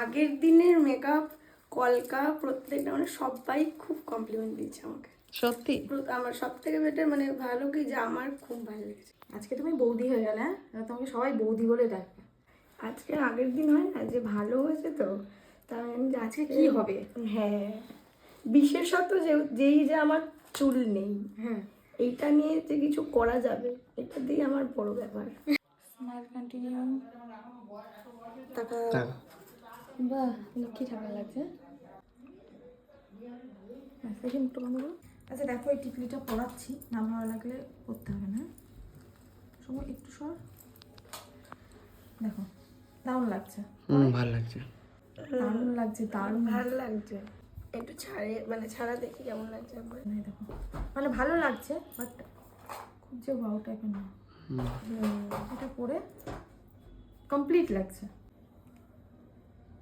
আগের দিনের মেকআপ কলকা প্রত্যেকটা মানে সবাই খুব কমপ্লিমেন্ট দিয়েছে আমাকে। সত্যি আমার সব থেকে বেটার মানে ভালো কি যে আমার খুব ভালো লেগেছে। আজকে তুমি বৌদি হয়ে গেলে, হ্যাঁ? তোমাকে সবাই বৌদি বলে ডাকবে। আজকে আগের দিন হয় না যে ভালো হয়েছে তো তাই আমি যে আজকে কি হবে? হ্যাঁ, বিশেষত যেই যে আমার চুল নেই, হ্যাঁ, এইটা নিয়ে যে কিছু করা যাবে এটা দিয়ে আমার বড় ব্যাপার। Smile continue. টাকা বাহ, কি ঠান্ডা লাগছে। সেকেন্ড একটু বন্ধ করো। আচ্ছা দেখো, এই টিকলিটা পরাচ্ছি, না ভালো লাগলে করতে হবে না। সময় একটু সর, দেখো দারুণ লাগছে। ভালো লাগছে, দারুণ লাগছে, দারুণ ভালো লাগছে। একটু ছাড়া দেখি কেমন লাগছে একবার। দেখো, মানে ভালো লাগছে বাট খুব যে ওয়াও টাইপের না। এটা পরে কমপ্লিট লাগছে।